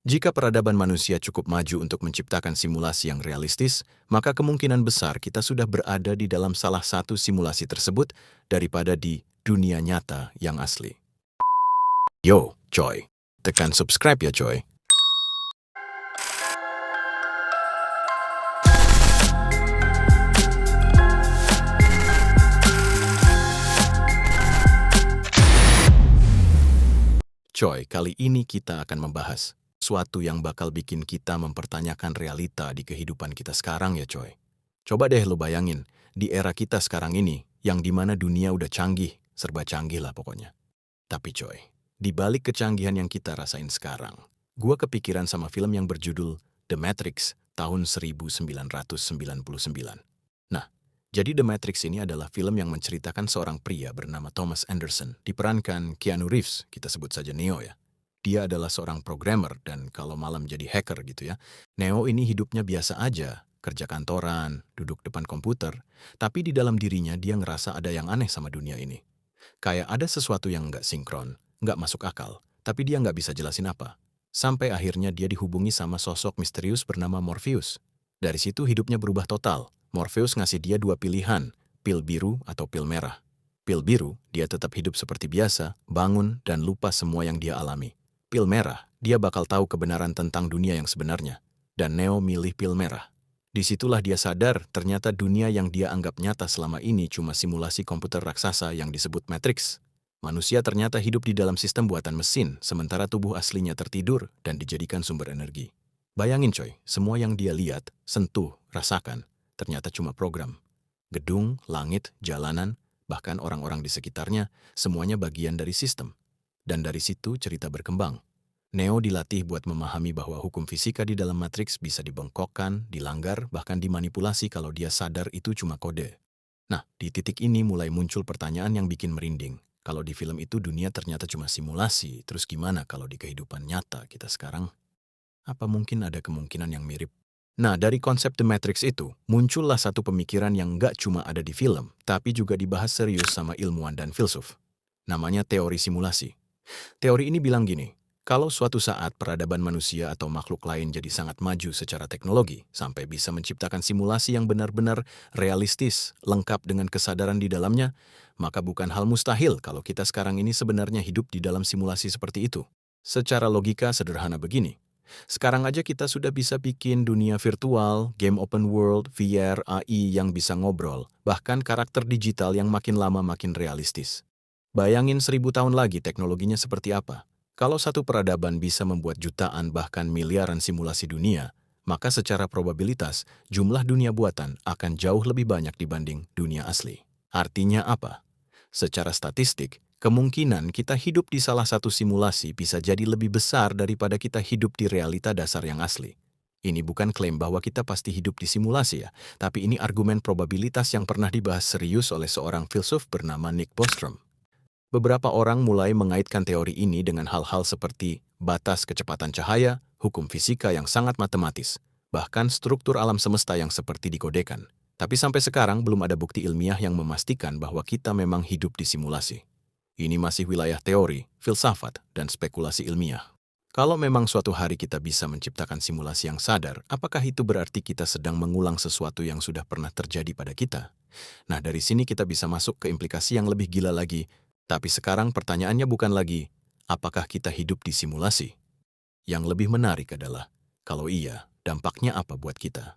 Jika peradaban manusia cukup maju untuk menciptakan simulasi yang realistis, maka kemungkinan besar kita sudah berada di dalam salah satu simulasi tersebut daripada di dunia nyata yang asli. Yo, coy. Tekan subscribe ya, coy. Coy, kali ini kita akan membahas sesuatu yang bakal bikin kita mempertanyakan realita di kehidupan kita sekarang ya, coy. Coba deh lo bayangin, di era kita sekarang ini, yang dimana dunia udah canggih, serba canggih lah pokoknya. Tapi coy, di balik kecanggihan yang kita rasain sekarang, gua kepikiran sama film yang berjudul The Matrix tahun 1999. Nah, jadi The Matrix ini adalah film yang menceritakan seorang pria bernama Thomas Anderson, diperankan Keanu Reeves, kita sebut saja Neo ya. Dia adalah seorang programmer dan kalau malam jadi hacker gitu ya. Neo ini hidupnya biasa aja, kerja kantoran, duduk depan komputer, tapi di dalam dirinya dia ngerasa ada yang aneh sama dunia ini. Kayak ada sesuatu yang nggak sinkron, nggak masuk akal, tapi dia nggak bisa jelasin apa. Sampai akhirnya dia dihubungi sama sosok misterius bernama Morpheus. Dari situ hidupnya berubah total. Morpheus ngasih dia dua pilihan, pil biru atau pil merah. Pil biru, dia tetap hidup seperti biasa, bangun dan lupa semua yang dia alami. Pil merah, dia bakal tahu kebenaran tentang dunia yang sebenarnya. Dan Neo milih pil merah. Disitulah dia sadar ternyata dunia yang dia anggap nyata selama ini cuma simulasi komputer raksasa yang disebut Matrix. Manusia ternyata hidup di dalam sistem buatan mesin, sementara tubuh aslinya tertidur dan dijadikan sumber energi. Bayangin coy, semua yang dia lihat, sentuh, rasakan, ternyata cuma program. Gedung, langit, jalanan, bahkan orang-orang di sekitarnya, semuanya bagian dari sistem. Dan dari situ cerita berkembang. Neo dilatih buat memahami bahwa hukum fisika di dalam Matrix bisa dibengkokkan, dilanggar, bahkan dimanipulasi kalau dia sadar itu cuma kode. Nah, di titik ini mulai muncul pertanyaan yang bikin merinding. Kalau di film itu dunia ternyata cuma simulasi, terus gimana kalau di kehidupan nyata kita sekarang? Apa mungkin ada kemungkinan yang mirip? Nah, dari konsep The Matrix itu, muncullah satu pemikiran yang nggak cuma ada di film, tapi juga dibahas serius sama ilmuwan dan filsuf. Namanya teori simulasi. Teori ini bilang gini, kalau suatu saat peradaban manusia atau makhluk lain jadi sangat maju secara teknologi, sampai bisa menciptakan simulasi yang benar-benar realistis, lengkap dengan kesadaran di dalamnya, maka bukan hal mustahil kalau kita sekarang ini sebenarnya hidup di dalam simulasi seperti itu. Secara logika sederhana begini, sekarang aja kita sudah bisa bikin dunia virtual, game open world, VR, AI yang bisa ngobrol, bahkan karakter digital yang makin lama makin realistis. Bayangin 1000 tahun lagi teknologinya seperti apa. Kalau satu peradaban bisa membuat jutaan bahkan miliaran simulasi dunia, maka secara probabilitas jumlah dunia buatan akan jauh lebih banyak dibanding dunia asli. Artinya apa? Secara statistik, kemungkinan kita hidup di salah satu simulasi bisa jadi lebih besar daripada kita hidup di realita dasar yang asli. Ini bukan klaim bahwa kita pasti hidup di simulasi ya, tapi ini argumen probabilitas yang pernah dibahas serius oleh seorang filsuf bernama Nick Bostrom. Beberapa orang mulai mengaitkan teori ini dengan hal-hal seperti batas kecepatan cahaya, hukum fisika yang sangat matematis, bahkan struktur alam semesta yang seperti dikodekan. Tapi sampai sekarang belum ada bukti ilmiah yang memastikan bahwa kita memang hidup di simulasi. Ini masih wilayah teori, filsafat, dan spekulasi ilmiah. Kalau memang suatu hari kita bisa menciptakan simulasi yang sadar, apakah itu berarti kita sedang mengulang sesuatu yang sudah pernah terjadi pada kita? Nah, dari sini kita bisa masuk ke implikasi yang lebih gila lagi. Tapi sekarang pertanyaannya bukan lagi, apakah kita hidup di simulasi? Yang lebih menarik adalah, kalau iya, dampaknya apa buat kita?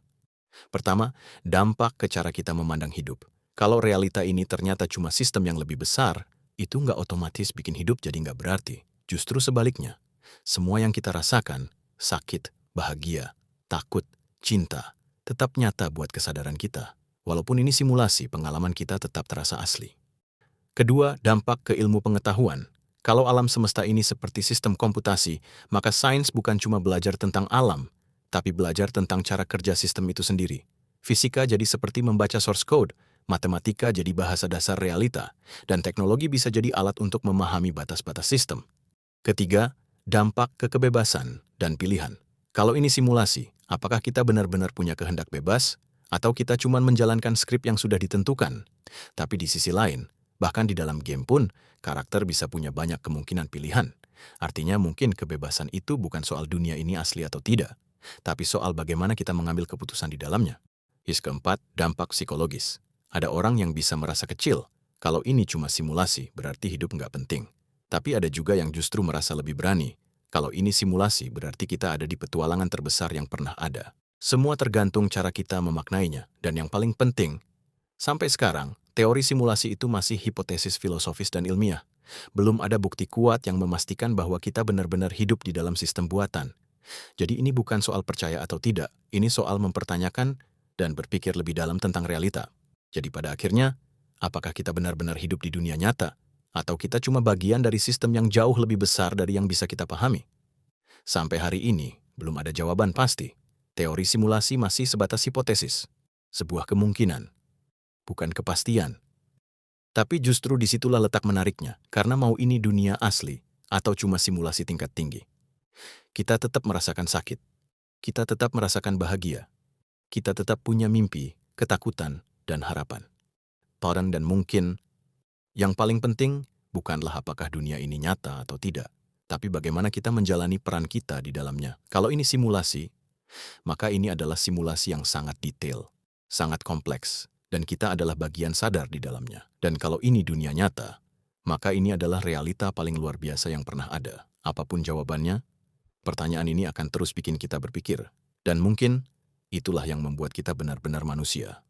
Pertama, dampak ke cara kita memandang hidup. Kalau realita ini ternyata cuma sistem yang lebih besar, itu nggak otomatis bikin hidup jadi nggak berarti. Justru sebaliknya, semua yang kita rasakan, sakit, bahagia, takut, cinta, tetap nyata buat kesadaran kita. Walaupun ini simulasi, pengalaman kita tetap terasa asli. Kedua, dampak ke ilmu pengetahuan. Kalau alam semesta ini seperti sistem komputasi, maka sains bukan cuma belajar tentang alam, tapi belajar tentang cara kerja sistem itu sendiri. Fisika jadi seperti membaca source code, matematika jadi bahasa dasar realita, dan teknologi bisa jadi alat untuk memahami batas-batas sistem. Ketiga, dampak ke kebebasan dan pilihan. Kalau ini simulasi, apakah kita benar-benar punya kehendak bebas, atau kita cuma menjalankan skrip yang sudah ditentukan? Tapi di sisi lain, bahkan di dalam game pun, karakter bisa punya banyak kemungkinan pilihan. Artinya mungkin kebebasan itu bukan soal dunia ini asli atau tidak, tapi soal bagaimana kita mengambil keputusan di dalamnya. Keempat, dampak psikologis. Ada orang yang bisa merasa kecil. Kalau ini cuma simulasi, berarti hidup nggak penting. Tapi ada juga yang justru merasa lebih berani. Kalau ini simulasi, berarti kita ada di petualangan terbesar yang pernah ada. Semua tergantung cara kita memaknainya. Dan yang paling penting, sampai sekarang, teori simulasi itu masih hipotesis filosofis dan ilmiah. Belum ada bukti kuat yang memastikan bahwa kita benar-benar hidup di dalam sistem buatan. Jadi ini bukan soal percaya atau tidak, ini soal mempertanyakan dan berpikir lebih dalam tentang realita. Jadi pada akhirnya, apakah kita benar-benar hidup di dunia nyata? Atau kita cuma bagian dari sistem yang jauh lebih besar dari yang bisa kita pahami? Sampai hari ini, belum ada jawaban pasti. Teori simulasi masih sebatas hipotesis. Sebuah kemungkinan, bukan kepastian. Tapi justru disitulah letak menariknya, karena mau ini dunia asli atau cuma simulasi tingkat tinggi. Kita tetap merasakan sakit. Kita tetap merasakan bahagia. Kita tetap punya mimpi, ketakutan, dan harapan. Dan mungkin, yang paling penting bukanlah apakah dunia ini nyata atau tidak, tapi bagaimana kita menjalani peran kita di dalamnya. Kalau ini simulasi, maka ini adalah simulasi yang sangat detail, sangat kompleks, dan kita adalah bagian sadar di dalamnya. Dan kalau ini dunia nyata, maka ini adalah realita paling luar biasa yang pernah ada. Apapun jawabannya, pertanyaan ini akan terus bikin kita berpikir. Dan mungkin, itulah yang membuat kita benar-benar manusia.